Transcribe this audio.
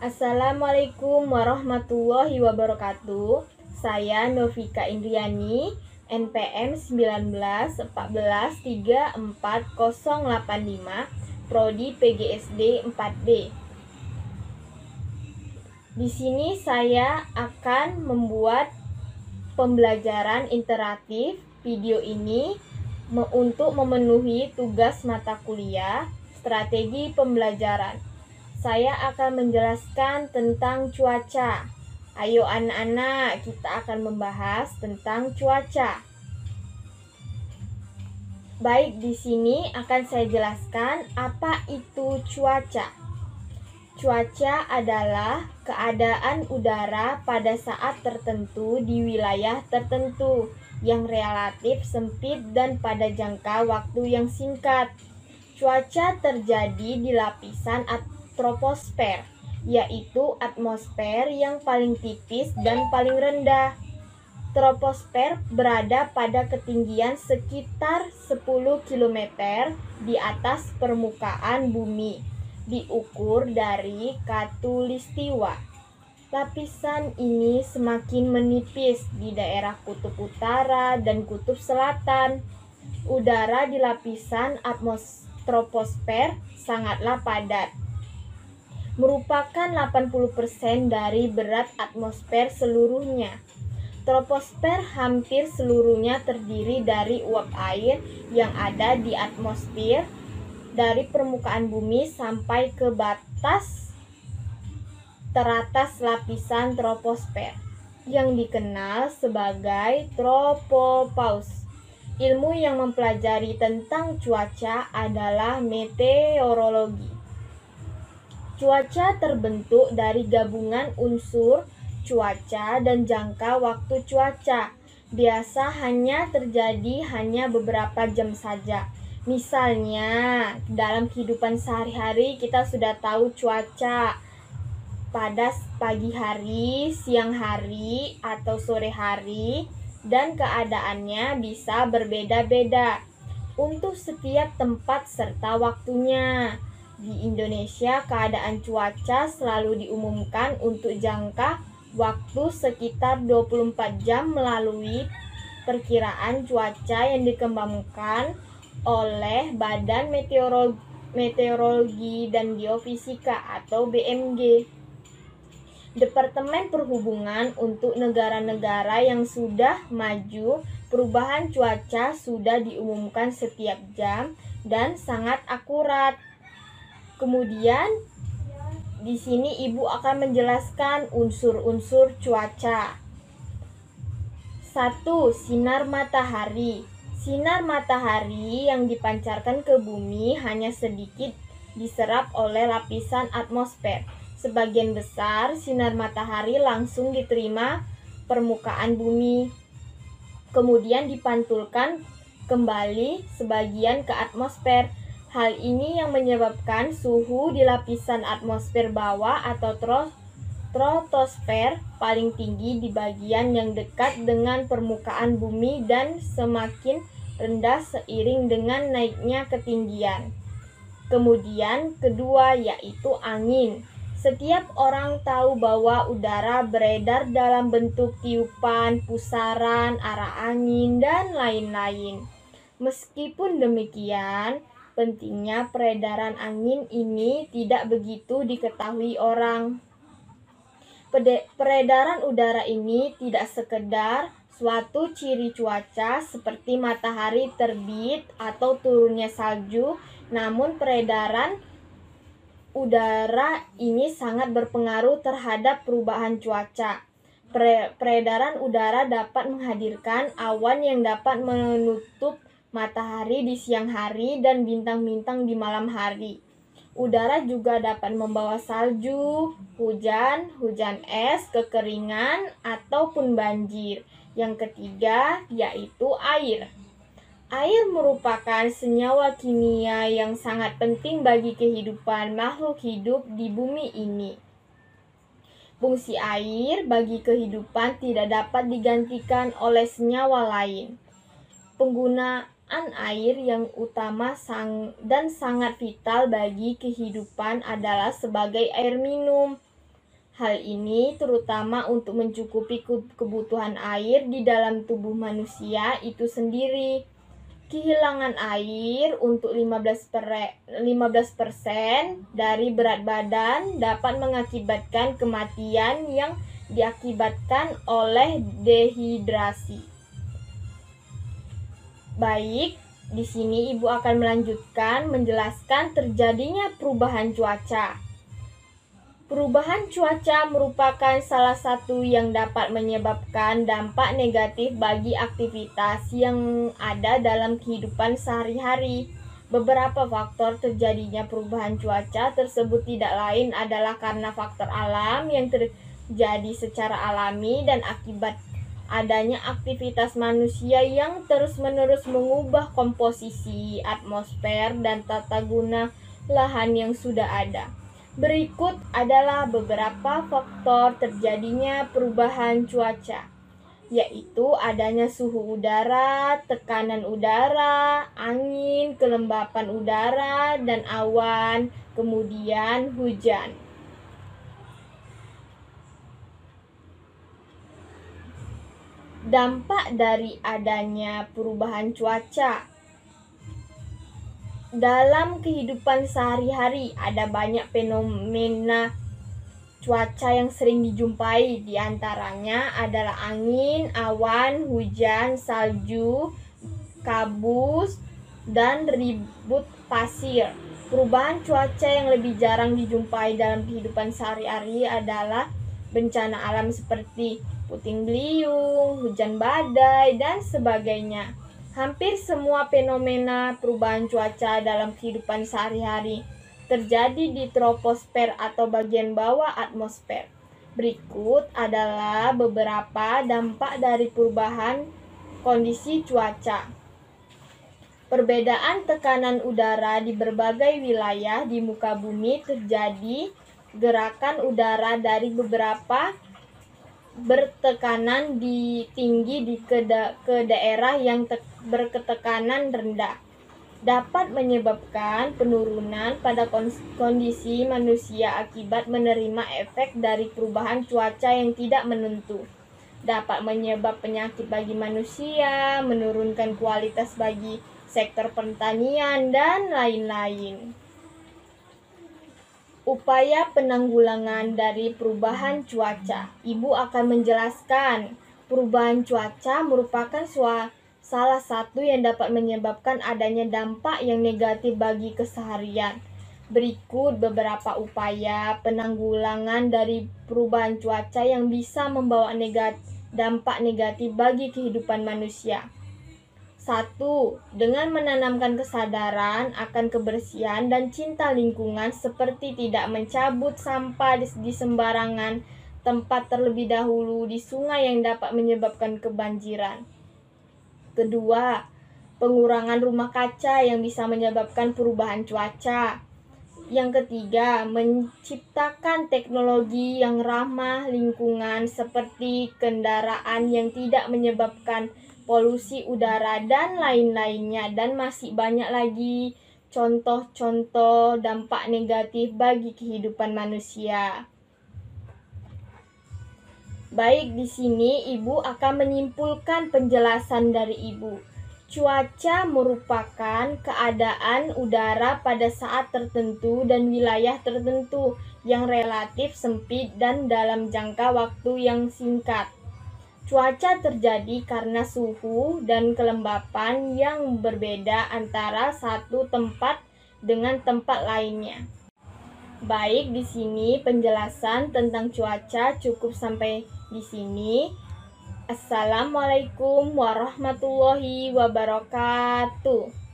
Assalamualaikum warahmatullahi wabarakatuh. Saya Novika Indriani, NPM 19 14 34 085, Prodi PGSD 4B. Di sini saya akan membuat pembelajaran interaktif video ini untuk memenuhi tugas mata kuliah strategi pembelajaran. Saya akan menjelaskan tentang cuaca. Ayo anak-anak, kita akan membahas tentang cuaca. Baik, di sini akan saya jelaskan apa itu cuaca. Cuaca adalah keadaan udara pada saat tertentu di wilayah tertentu yang relatif sempit dan pada jangka waktu yang singkat. Cuaca terjadi di lapisan troposfer, yaitu atmosfer yang paling tipis dan paling rendah. Troposfer berada pada ketinggian sekitar 10 km di atas permukaan bumi, diukur dari khatulistiwa. Lapisan ini semakin menipis di daerah kutub utara dan kutub selatan. Udara di lapisan troposfer sangatlah padat, merupakan 80% dari berat atmosfer seluruhnya. Troposfer hampir seluruhnya terdiri dari uap air yang ada di atmosfer dari permukaan bumi sampai ke batas teratas lapisan troposfer yang dikenal sebagai tropopause. Ilmu yang mempelajari tentang cuaca adalah meteorologi. Cuaca terbentuk dari gabungan unsur cuaca dan jangka waktu cuaca. Biasa hanya terjadi beberapa jam saja. Misalnya, dalam kehidupan sehari-hari kita sudah tahu cuaca pada pagi hari, siang hari, atau sore hari, dan keadaannya bisa berbeda-beda untuk setiap tempat serta waktunya. Di Indonesia, keadaan cuaca selalu diumumkan untuk jangka waktu sekitar 24 jam melalui perkiraan cuaca yang dikembangkan oleh Badan Meteorologi dan Geofisika atau BMG. Departemen Perhubungan untuk negara-negara yang sudah maju, perubahan cuaca sudah diumumkan setiap jam dan sangat akurat. Kemudian di sini Ibu akan menjelaskan unsur-unsur cuaca. 1. Sinar matahari. Sinar matahari yang dipancarkan ke bumi hanya sedikit diserap oleh lapisan atmosfer. Sebagian besar sinar matahari langsung diterima permukaan bumi, kemudian dipantulkan kembali sebagian ke atmosfer. Hal ini yang menyebabkan suhu di lapisan atmosfer bawah atau stratosfer paling tinggi di bagian yang dekat dengan permukaan bumi dan semakin rendah seiring dengan naiknya ketinggian. Kemudian kedua yaitu angin. Setiap orang tahu bahwa udara beredar dalam bentuk tiupan, pusaran, arah angin, dan lain-lain. Meskipun demikian, pentingnya peredaran angin ini tidak begitu diketahui orang. Peredaran udara ini tidak sekedar suatu ciri cuaca seperti matahari terbit atau turunnya salju, namun peredaran udara ini sangat berpengaruh terhadap perubahan cuaca. Peredaran udara dapat menghadirkan awan yang dapat menutup matahari di siang hari dan bintang-bintang di malam hari. Udara juga dapat membawa salju, hujan es, kekeringan, ataupun banjir. Yang ketiga yaitu air. Air merupakan senyawa kimia yang sangat penting bagi kehidupan makhluk hidup di bumi ini. Fungsi air bagi kehidupan tidak dapat digantikan oleh senyawa lain. Penggunaan air yang utama dan sangat vital bagi kehidupan adalah sebagai air minum, Hal ini terutama untuk mencukupi kebutuhan air di dalam tubuh manusia itu sendiri. Kehilangan air untuk 15% dari berat badan dapat mengakibatkan kematian yang diakibatkan oleh dehidrasi. Baik, di sini Ibu akan melanjutkan menjelaskan terjadinya perubahan cuaca. Perubahan cuaca merupakan salah satu yang dapat menyebabkan dampak negatif bagi aktivitas yang ada dalam kehidupan sehari-hari. Beberapa faktor terjadinya perubahan cuaca tersebut tidak lain adalah karena faktor alam yang terjadi secara alami dan akibat adanya aktivitas manusia yang terus-menerus mengubah komposisi atmosfer dan tata guna lahan yang sudah ada. Berikut adalah beberapa faktor terjadinya perubahan cuaca, yaitu adanya suhu udara, tekanan udara, angin, kelembapan udara, dan awan, kemudian hujan. Dampak dari adanya perubahan cuaca. Dalam kehidupan sehari-hari ada banyak fenomena cuaca yang sering dijumpai, di antaranya adalah angin, awan, hujan, salju, kabut, dan ribut pasir. Perubahan cuaca yang lebih jarang dijumpai dalam kehidupan sehari-hari adalah bencana alam seperti puting beliung, hujan badai, dan sebagainya. Hampir semua fenomena perubahan cuaca dalam kehidupan sehari-hari terjadi di troposfer atau bagian bawah atmosfer. Berikut adalah beberapa dampak dari perubahan kondisi cuaca. Perbedaan tekanan udara di berbagai wilayah di muka bumi terjadi. Gerakan udara dari beberapa bertekanan tinggi ke daerah yang berketekanan rendah dapat menyebabkan penurunan pada kondisi manusia akibat menerima efek dari perubahan cuaca yang tidak menentu. Dapat menyebabkan penyakit bagi manusia, menurunkan kualitas bagi sektor pertanian, dan lain-lain. Upaya penanggulangan dari perubahan cuaca. Ibu akan menjelaskan, perubahan cuaca merupakan salah satu yang dapat menyebabkan adanya dampak yang negatif bagi keseharian. Berikut beberapa upaya penanggulangan dari perubahan cuaca yang bisa membawa dampak negatif bagi kehidupan manusia. 1. Dengan menanamkan kesadaran akan kebersihan dan cinta lingkungan seperti tidak mencabut sampah di sembarangan tempat terlebih dahulu di sungai yang dapat menyebabkan kebanjiran. Kedua, pengurangan rumah kaca yang bisa menyebabkan perubahan cuaca. Yang ketiga, menciptakan teknologi yang ramah lingkungan seperti kendaraan yang tidak menyebabkan polusi udara, dan lain-lainnya, dan masih banyak lagi contoh-contoh dampak negatif bagi kehidupan manusia. Baik, di sini Ibu akan menyimpulkan penjelasan dari Ibu. Cuaca merupakan keadaan udara pada saat tertentu dan wilayah tertentu yang relatif sempit dan dalam jangka waktu yang singkat. Cuaca terjadi karena suhu dan kelembapan yang berbeda antara satu tempat dengan tempat lainnya. Baik, di sini penjelasan tentang cuaca cukup sampai di sini. Assalamualaikum warahmatullahi wabarakatuh.